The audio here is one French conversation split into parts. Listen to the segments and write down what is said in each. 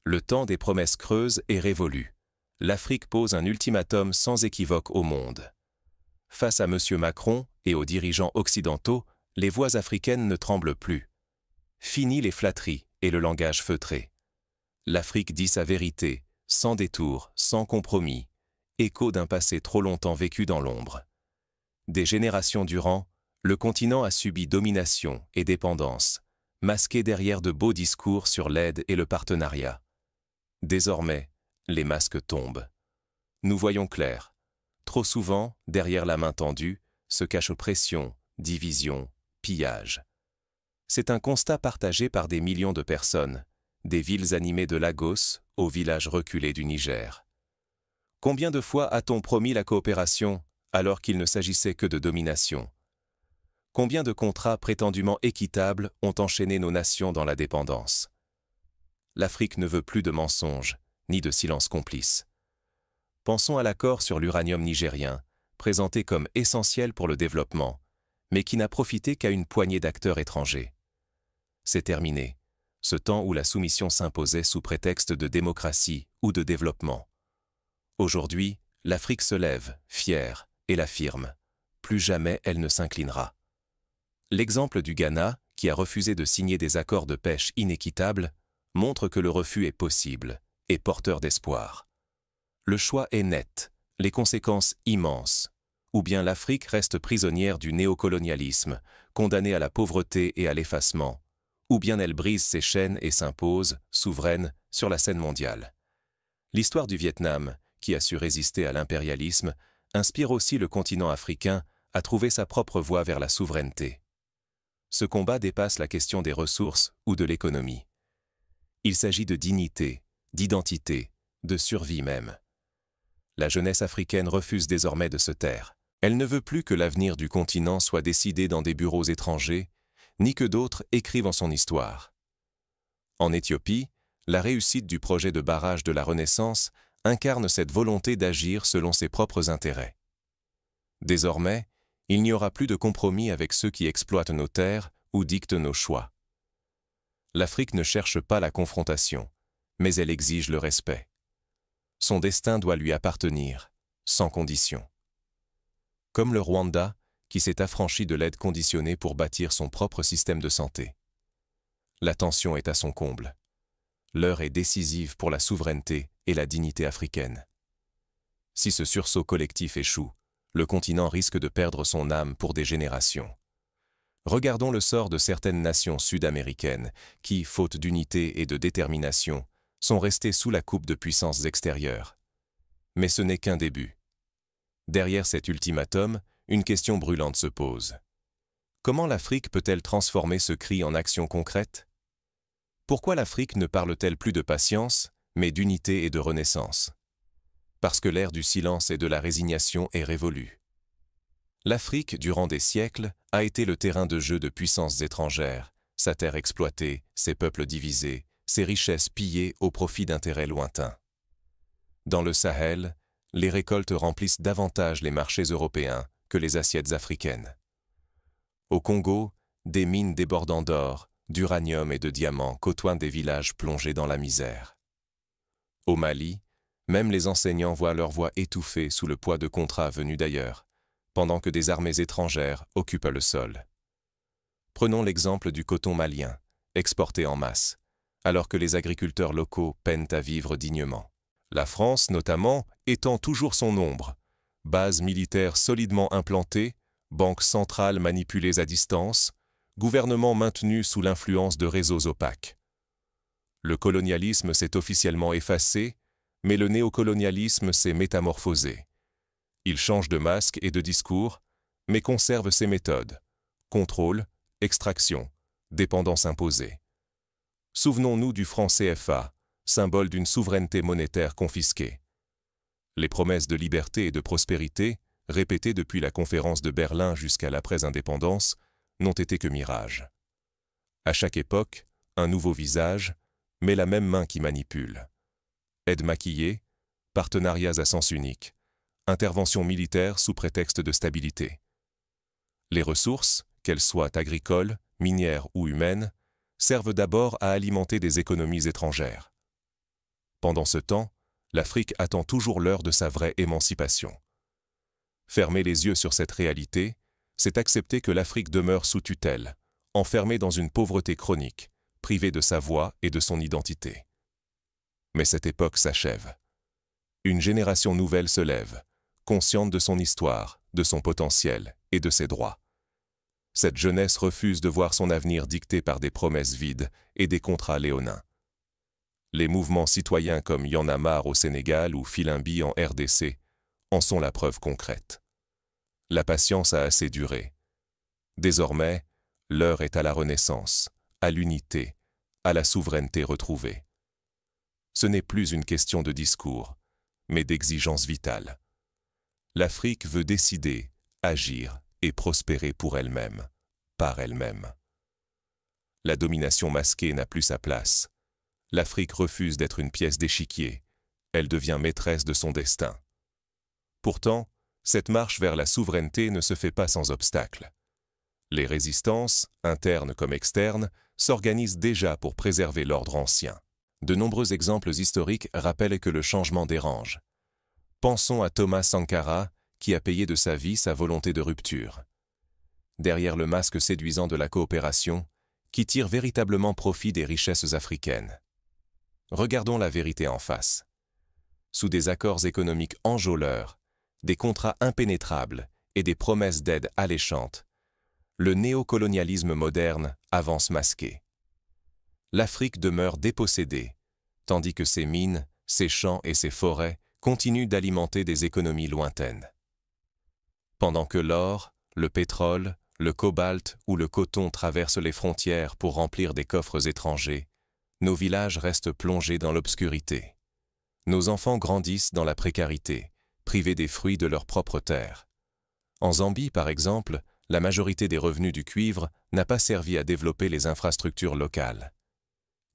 Le temps des promesses creuses est révolu. L'Afrique pose un ultimatum sans équivoque au monde. Face à M. Macron et aux dirigeants occidentaux, les voix africaines ne tremblent plus. Fini les flatteries et le langage feutré. L'Afrique dit sa vérité, sans détour, sans compromis, écho d'un passé trop longtemps vécu dans l'ombre. Des générations durant, le continent a subi domination et dépendance, masqué derrière de beaux discours sur l'aide et le partenariat. Désormais, les masques tombent. Nous voyons clair. Trop souvent, derrière la main tendue, se cachent oppression, division, pillage. C'est un constat partagé par des millions de personnes, des villes animées de Lagos aux villages reculés du Niger. Combien de fois a-t-on promis la coopération alors qu'il ne s'agissait que de domination? Combien de contrats prétendument équitables ont enchaîné nos nations dans la dépendance? L'Afrique ne veut plus de mensonges, ni de silence complice. Pensons à l'accord sur l'uranium nigérien, présenté comme essentiel pour le développement, mais qui n'a profité qu'à une poignée d'acteurs étrangers. C'est terminé, ce temps où la soumission s'imposait sous prétexte de démocratie ou de développement. Aujourd'hui, l'Afrique se lève, fière, et l'affirme. Plus jamais elle ne s'inclinera. L'exemple du Ghana, qui a refusé de signer des accords de pêche inéquitables, montre que le refus est possible et porteur d'espoir. Le choix est net, les conséquences immenses. Ou bien l'Afrique reste prisonnière du néocolonialisme, condamnée à la pauvreté et à l'effacement, ou bien elle brise ses chaînes et s'impose, souveraine, sur la scène mondiale. L'histoire du Vietnam, qui a su résister à l'impérialisme, inspire aussi le continent africain à trouver sa propre voie vers la souveraineté. Ce combat dépasse la question des ressources ou de l'économie. Il s'agit de dignité, d'identité, de survie même. La jeunesse africaine refuse désormais de se taire. Elle ne veut plus que l'avenir du continent soit décidé dans des bureaux étrangers, ni que d'autres écrivent en son histoire. En Éthiopie, la réussite du projet de barrage de la Renaissance incarne cette volonté d'agir selon ses propres intérêts. Désormais, il n'y aura plus de compromis avec ceux qui exploitent nos terres ou dictent nos choix. L'Afrique ne cherche pas la confrontation, mais elle exige le respect. Son destin doit lui appartenir, sans condition. Comme le Rwanda, qui s'est affranchi de l'aide conditionnée pour bâtir son propre système de santé. La tension est à son comble. L'heure est décisive pour la souveraineté et la dignité africaine. Si ce sursaut collectif échoue, le continent risque de perdre son âme pour des générations. Regardons le sort de certaines nations sud-américaines qui, faute d'unité et de détermination, sont restées sous la coupe de puissances extérieures. Mais ce n'est qu'un début. Derrière cet ultimatum, une question brûlante se pose. Comment l'Afrique peut-elle transformer ce cri en action concrète? Pourquoi l'Afrique ne parle-t-elle plus de patience, mais d'unité et de renaissance? Parce que l'ère du silence et de la résignation est révolue. L'Afrique, durant des siècles, a été le terrain de jeu de puissances étrangères, sa terre exploitée, ses peuples divisés, ses richesses pillées au profit d'intérêts lointains. Dans le Sahel, les récoltes remplissent davantage les marchés européens que les assiettes africaines. Au Congo, des mines débordant d'or, d'uranium et de diamants côtoient des villages plongés dans la misère. Au Mali, même les enseignants voient leur voix étouffée sous le poids de contrats venus d'ailleurs, pendant que des armées étrangères occupent le sol. Prenons l'exemple du coton malien, exporté en masse, alors que les agriculteurs locaux peinent à vivre dignement. La France, notamment, étend toujours son ombre. Bases militaires solidement implantées, banques centrales manipulées à distance, gouvernements maintenus sous l'influence de réseaux opaques. Le colonialisme s'est officiellement effacé, mais le néocolonialisme s'est métamorphosé. Il change de masque et de discours, mais conserve ses méthodes. Contrôle, extraction, dépendance imposée. Souvenons-nous du franc CFA, symbole d'une souveraineté monétaire confisquée. Les promesses de liberté et de prospérité, répétées depuis la conférence de Berlin jusqu'à l'après-indépendance, n'ont été que mirages. À chaque époque, un nouveau visage, mais la même main qui manipule. Aide maquillée, partenariats à sens unique, intervention militaire sous prétexte de stabilité. Les ressources, qu'elles soient agricoles, minières ou humaines, servent d'abord à alimenter des économies étrangères. Pendant ce temps, l'Afrique attend toujours l'heure de sa vraie émancipation. Fermer les yeux sur cette réalité, c'est accepter que l'Afrique demeure sous tutelle, enfermée dans une pauvreté chronique, privée de sa voix et de son identité. Mais cette époque s'achève. Une génération nouvelle se lève, consciente de son histoire, de son potentiel et de ses droits. Cette jeunesse refuse de voir son avenir dicté par des promesses vides et des contrats léonins. Les mouvements citoyens comme Y en a marre au Sénégal ou Filimbi en RDC en sont la preuve concrète. La patience a assez duré. Désormais, l'heure est à la renaissance, à l'unité, à la souveraineté retrouvée. Ce n'est plus une question de discours, mais d'exigence vitale. L'Afrique veut décider, agir et prospérer pour elle-même, par elle-même. La domination masquée n'a plus sa place. L'Afrique refuse d'être une pièce d'échiquier. Elle devient maîtresse de son destin. Pourtant, cette marche vers la souveraineté ne se fait pas sans obstacle. Les résistances, internes comme externes, s'organisent déjà pour préserver l'ordre ancien. De nombreux exemples historiques rappellent que le changement dérange. Pensons à Thomas Sankara, qui a payé de sa vie sa volonté de rupture. Derrière le masque séduisant de la coopération, qui tire véritablement profit des richesses africaines. Regardons la vérité en face. Sous des accords économiques enjôleurs, des contrats impénétrables et des promesses d'aide alléchantes, le néocolonialisme moderne avance masqué. L'Afrique demeure dépossédée, tandis que ses mines, ses champs et ses forêts continuent d'alimenter des économies lointaines. Pendant que l'or, le pétrole, le cobalt ou le coton traversent les frontières pour remplir des coffres étrangers, nos villages restent plongés dans l'obscurité. Nos enfants grandissent dans la précarité, privés des fruits de leur propre terre. En Zambie, par exemple, la majorité des revenus du cuivre n'a pas servi à développer les infrastructures locales.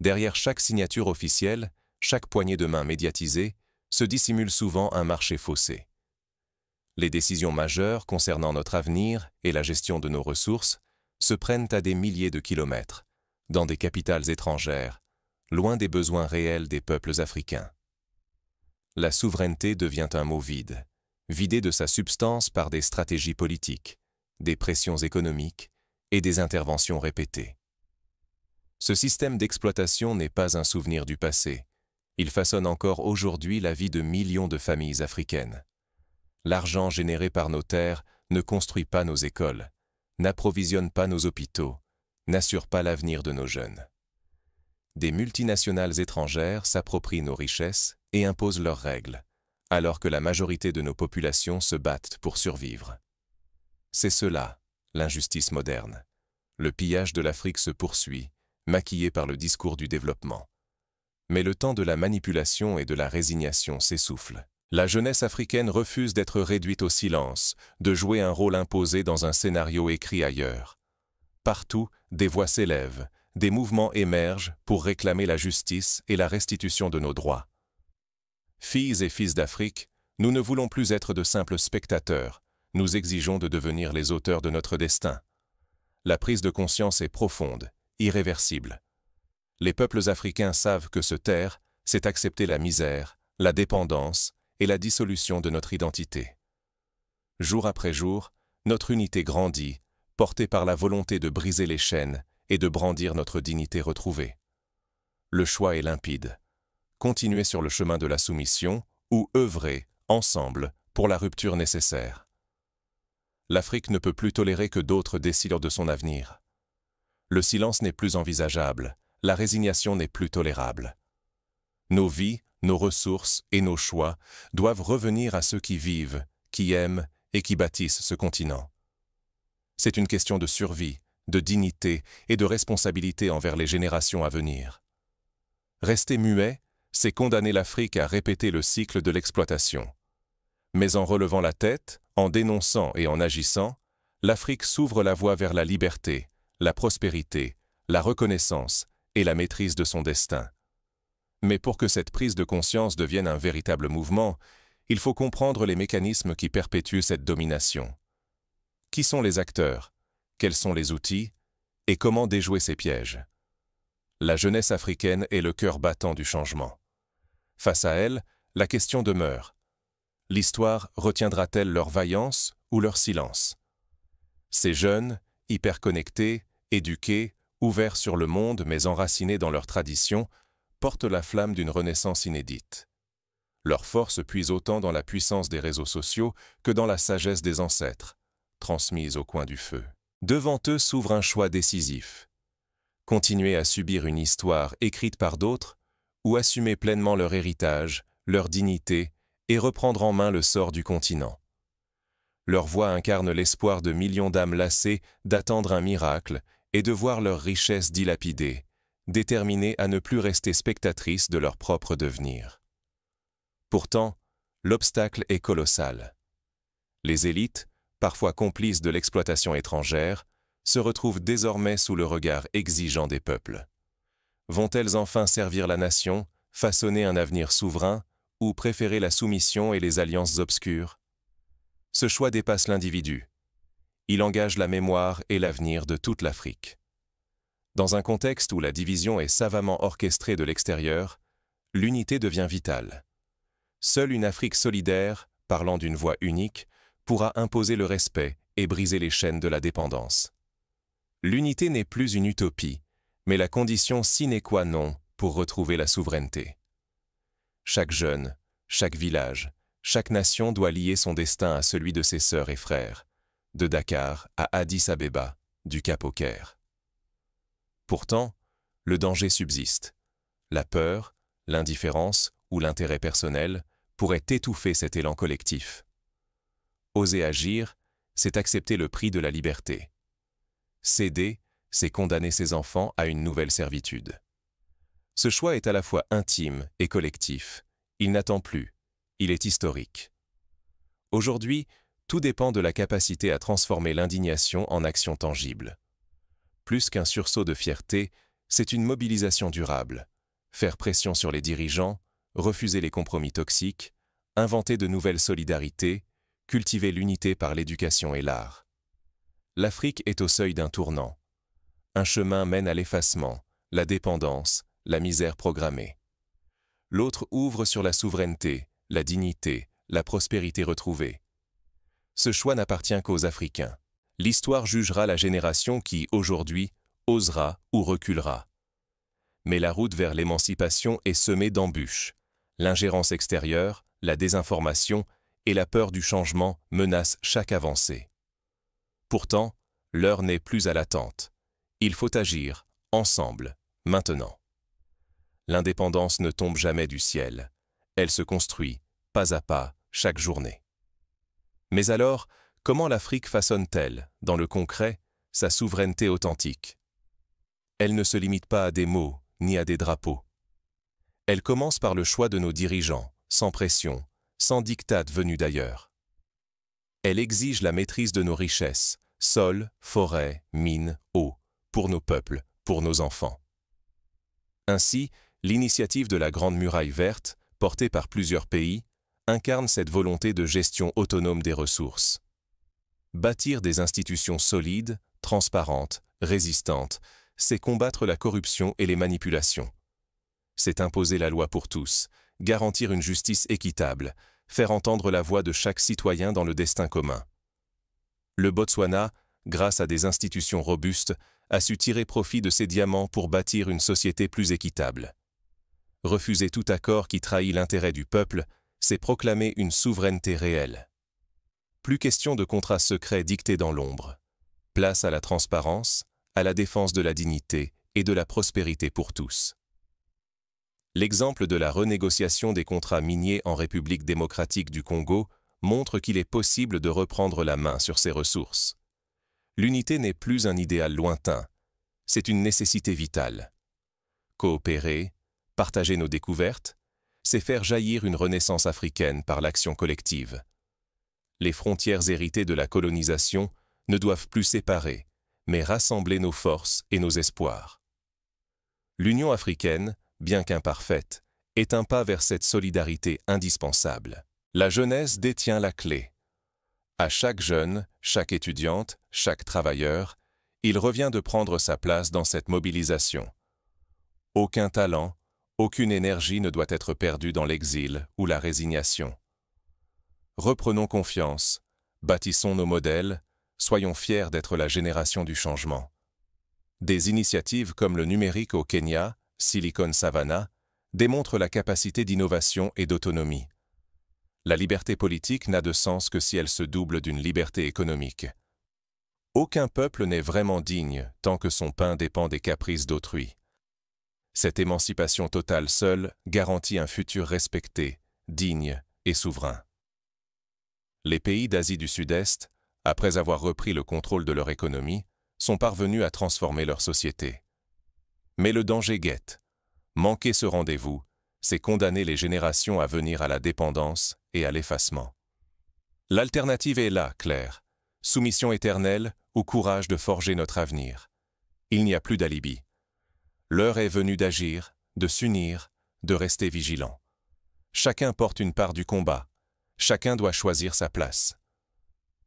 Derrière chaque signature officielle, chaque poignée de main médiatisée, se dissimule souvent un marché faussé. Les décisions majeures concernant notre avenir et la gestion de nos ressources se prennent à des milliers de kilomètres, dans des capitales étrangères, loin des besoins réels des peuples africains. La souveraineté devient un mot vide, vidé de sa substance par des stratégies politiques, des pressions économiques et des interventions répétées. Ce système d'exploitation n'est pas un souvenir du passé. Il façonne encore aujourd'hui la vie de millions de familles africaines. L'argent généré par nos terres ne construit pas nos écoles, n'approvisionne pas nos hôpitaux, n'assure pas l'avenir de nos jeunes. Des multinationales étrangères s'approprient nos richesses et imposent leurs règles, alors que la majorité de nos populations se battent pour survivre. C'est cela, l'injustice moderne. Le pillage de l'Afrique se poursuit, maquillé par le discours du développement. Mais le temps de la manipulation et de la résignation s'essouffle. La jeunesse africaine refuse d'être réduite au silence, de jouer un rôle imposé dans un scénario écrit ailleurs. Partout, des voix s'élèvent, des mouvements émergent pour réclamer la justice et la restitution de nos droits. Filles et fils d'Afrique, nous ne voulons plus être de simples spectateurs, nous exigeons de devenir les auteurs de notre destin. La prise de conscience est profonde, irréversible. Les peuples africains savent que se taire, c'est accepter la misère, la dépendance et la dissolution de notre identité. Jour après jour, notre unité grandit, portée par la volonté de briser les chaînes et de brandir notre dignité retrouvée. Le choix est limpide. Continuer sur le chemin de la soumission ou œuvrer, ensemble, pour la rupture nécessaire. L'Afrique ne peut plus tolérer que d'autres décident de son avenir. Le silence n'est plus envisageable, la résignation n'est plus tolérable. Nos vies, nos ressources et nos choix doivent revenir à ceux qui vivent, qui aiment et qui bâtissent ce continent. C'est une question de survie, de dignité et de responsabilité envers les générations à venir. Rester muet, c'est condamner l'Afrique à répéter le cycle de l'exploitation. Mais en relevant la tête, en dénonçant et en agissant, l'Afrique s'ouvre la voie vers la liberté, la prospérité, la reconnaissance et la maîtrise de son destin. Mais pour que cette prise de conscience devienne un véritable mouvement, il faut comprendre les mécanismes qui perpétuent cette domination. Qui sont les acteurs? Quels sont les outils? Et comment déjouer ces pièges? La jeunesse africaine est le cœur battant du changement. Face à elle, la question demeure. L'histoire retiendra-t-elle leur vaillance ou leur silence? Ces jeunes, hyper connectés, éduqués, ouverts sur le monde mais enracinés dans leur tradition, portent la flamme d'une renaissance inédite. Leur force puise autant dans la puissance des réseaux sociaux que dans la sagesse des ancêtres, transmise au coin du feu. Devant eux s'ouvre un choix décisif. Continuer à subir une histoire écrite par d'autres ou assumer pleinement leur héritage, leur dignité et reprendre en main le sort du continent. Leur voix incarne l'espoir de millions d'âmes lassées d'attendre un miracle et de voir leur richesse dilapidée, déterminées à ne plus rester spectatrices de leur propre devenir. Pourtant, l'obstacle est colossal. Les élites, parfois complices de l'exploitation étrangère, se retrouvent désormais sous le regard exigeant des peuples. Vont-elles enfin servir la nation, façonner un avenir souverain, ou préférer la soumission et les alliances obscures? Ce choix dépasse l'individu. Il engage la mémoire et l'avenir de toute l'Afrique. Dans un contexte où la division est savamment orchestrée de l'extérieur, l'unité devient vitale. Seule une Afrique solidaire, parlant d'une voix unique, pourra imposer le respect et briser les chaînes de la dépendance. L'unité n'est plus une utopie, mais la condition sine qua non pour retrouver la souveraineté. Chaque jeune, chaque village, chaque nation doit lier son destin à celui de ses sœurs et frères, de Dakar à Addis Abeba, du Cap au Caire. Pourtant, le danger subsiste. La peur, l'indifférence ou l'intérêt personnel pourraient étouffer cet élan collectif. Oser agir, c'est accepter le prix de la liberté. Céder, c'est condamner ses enfants à une nouvelle servitude. Ce choix est à la fois intime et collectif. Il n'attend plus. Il est historique. Aujourd'hui, tout dépend de la capacité à transformer l'indignation en action tangible. Plus qu'un sursaut de fierté, c'est une mobilisation durable. Faire pression sur les dirigeants, refuser les compromis toxiques, inventer de nouvelles solidarités, cultiver l'unité par l'éducation et l'art. L'Afrique est au seuil d'un tournant. Un chemin mène à l'effacement, la dépendance, la misère programmée. L'autre ouvre sur la souveraineté, la dignité, la prospérité retrouvée. Ce choix n'appartient qu'aux Africains. L'histoire jugera la génération qui, aujourd'hui, osera ou reculera. Mais la route vers l'émancipation est semée d'embûches. L'ingérence extérieure, la désinformation et la peur du changement menacent chaque avancée. Pourtant, l'heure n'est plus à l'attente. Il faut agir, ensemble, maintenant. L'indépendance ne tombe jamais du ciel. Elle se construit, pas à pas, chaque journée. Mais alors, comment l'Afrique façonne-t-elle, dans le concret, sa souveraineté authentique? Elle ne se limite pas à des mots, ni à des drapeaux. Elle commence par le choix de nos dirigeants, sans pression, sans diktat venus d'ailleurs. Elle exige la maîtrise de nos richesses, sols, forêts, mines, eau, pour nos peuples, pour nos enfants. Ainsi, l'initiative de la Grande Muraille verte, portée par plusieurs pays, incarne cette volonté de gestion autonome des ressources. Bâtir des institutions solides, transparentes, résistantes, c'est combattre la corruption et les manipulations. C'est imposer la loi pour tous, garantir une justice équitable, faire entendre la voix de chaque citoyen dans le destin commun. Le Botswana, grâce à des institutions robustes, a su tirer profit de ces diamants pour bâtir une société plus équitable. Refuser tout accord qui trahit l'intérêt du peuple, c'est proclamer une souveraineté réelle. Plus question de contrats secrets dictés dans l'ombre. Place à la transparence, à la défense de la dignité et de la prospérité pour tous. L'exemple de la renégociation des contrats miniers en République démocratique du Congo montre qu'il est possible de reprendre la main sur ces ressources. L'unité n'est plus un idéal lointain, c'est une nécessité vitale. Coopérer, partager nos découvertes, c'est faire jaillir une renaissance africaine par l'action collective. Les frontières héritées de la colonisation ne doivent plus séparer, mais rassembler nos forces et nos espoirs. L'Union africaine, bien qu'imparfaite, est un pas vers cette solidarité indispensable. La jeunesse détient la clé. À chaque jeune, chaque étudiante, chaque travailleur, il revient de prendre sa place dans cette mobilisation. Aucun talent, Aucune énergie ne doit être perdue dans l'exil ou la résignation. Reprenons confiance, bâtissons nos modèles, soyons fiers d'être la génération du changement. Des initiatives comme le numérique au Kenya, Silicon Savannah, démontrent la capacité d'innovation et d'autonomie. La liberté politique n'a de sens que si elle se double d'une liberté économique. Aucun peuple n'est vraiment digne tant que son pain dépend des caprices d'autrui. Cette émancipation totale seule garantit un futur respecté, digne et souverain. Les pays d'Asie du Sud-Est, après avoir repris le contrôle de leur économie, sont parvenus à transformer leur société. Mais le danger guette. Manquer ce rendez-vous, c'est condamner les générations à venir à la dépendance et à l'effacement. L'alternative est là, claire. Soumission éternelle ou courage de forger notre avenir. Il n'y a plus d'alibi. L'heure est venue d'agir, de s'unir, de rester vigilant. Chacun porte une part du combat. Chacun doit choisir sa place.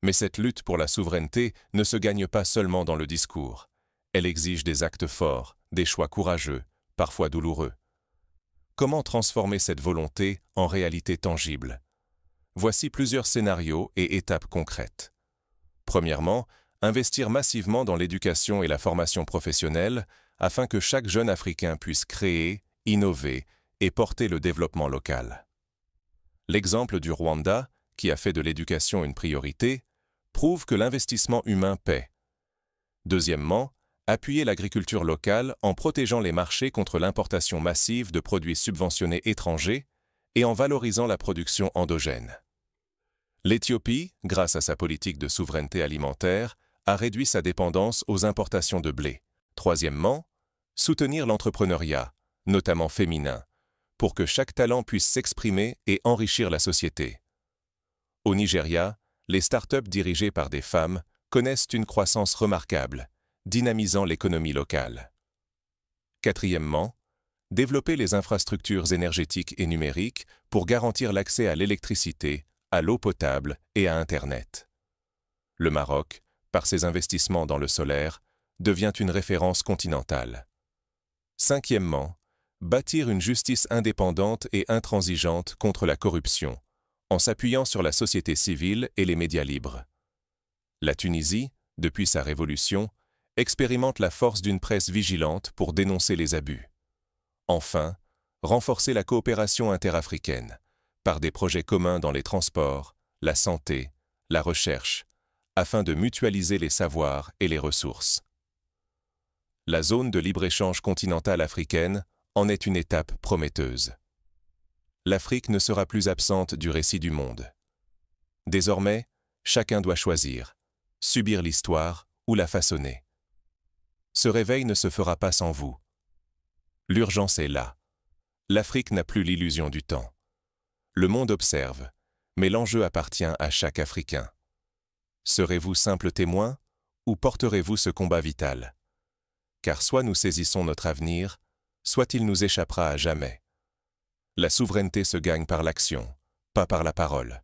Mais cette lutte pour la souveraineté ne se gagne pas seulement dans le discours. Elle exige des actes forts, des choix courageux, parfois douloureux. Comment transformer cette volonté en réalité tangible? Voici plusieurs scénarios et étapes concrètes. Premièrement, investir massivement dans l'éducation et la formation professionnelle afin que chaque jeune Africain puisse créer, innover et porter le développement local. L'exemple du Rwanda, qui a fait de l'éducation une priorité, prouve que l'investissement humain paie. Deuxièmement, appuyer l'agriculture locale en protégeant les marchés contre l'importation massive de produits subventionnés étrangers et en valorisant la production endogène. L'Éthiopie, grâce à sa politique de souveraineté alimentaire, a réduit sa dépendance aux importations de blé. Troisièmement, soutenir l'entrepreneuriat, notamment féminin, pour que chaque talent puisse s'exprimer et enrichir la société. Au Nigeria, les start-up dirigées par des femmes connaissent une croissance remarquable, dynamisant l'économie locale. Quatrièmement, développer les infrastructures énergétiques et numériques pour garantir l'accès à l'électricité, à l'eau potable et à Internet. Le Maroc, par ses investissements dans le solaire, devient une référence continentale. Cinquièmement, bâtir une justice indépendante et intransigeante contre la corruption, en s'appuyant sur la société civile et les médias libres. La Tunisie, depuis sa révolution, expérimente la force d'une presse vigilante pour dénoncer les abus. Enfin, renforcer la coopération interafricaine, par des projets communs dans les transports, la santé, la recherche, afin de mutualiser les savoirs et les ressources. La zone de libre-échange continentale africaine en est une étape prometteuse. L'Afrique ne sera plus absente du récit du monde. Désormais, chacun doit choisir, subir l'histoire ou la façonner. Ce réveil ne se fera pas sans vous. L'urgence est là. L'Afrique n'a plus l'illusion du temps. Le monde observe, mais l'enjeu appartient à chaque Africain. Serez-vous simple témoin ou porterez-vous ce combat vital? Car soit nous saisissons notre avenir, soit il nous échappera à jamais. La souveraineté se gagne par l'action, pas par la parole.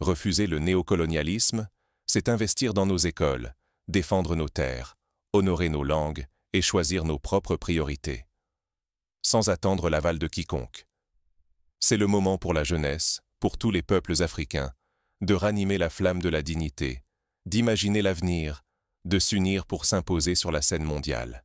Refuser le néocolonialisme, c'est investir dans nos écoles, défendre nos terres, honorer nos langues et choisir nos propres priorités. Sans attendre l'aval de quiconque. C'est le moment pour la jeunesse, pour tous les peuples africains, de ranimer la flamme de la dignité, d'imaginer l'avenir, de s'unir pour s'imposer sur la scène mondiale.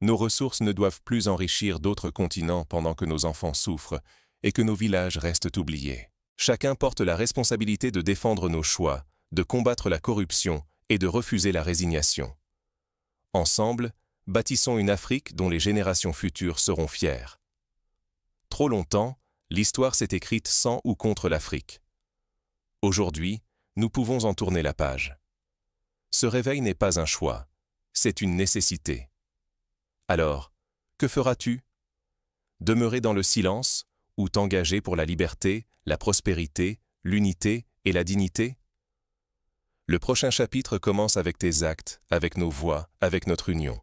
Nos ressources ne doivent plus enrichir d'autres continents pendant que nos enfants souffrent et que nos villages restent oubliés. Chacun porte la responsabilité de défendre nos choix, de combattre la corruption et de refuser la résignation. Ensemble, bâtissons une Afrique dont les générations futures seront fières. Trop longtemps, l'histoire s'est écrite sans ou contre l'Afrique. Aujourd'hui, nous pouvons en tourner la page. Ce réveil n'est pas un choix, c'est une nécessité. Alors, que feras-tu? Demeurer dans le silence ou t'engager pour la liberté, la prospérité, l'unité et la dignité? Le prochain chapitre commence avec tes actes, avec nos voix, avec notre union.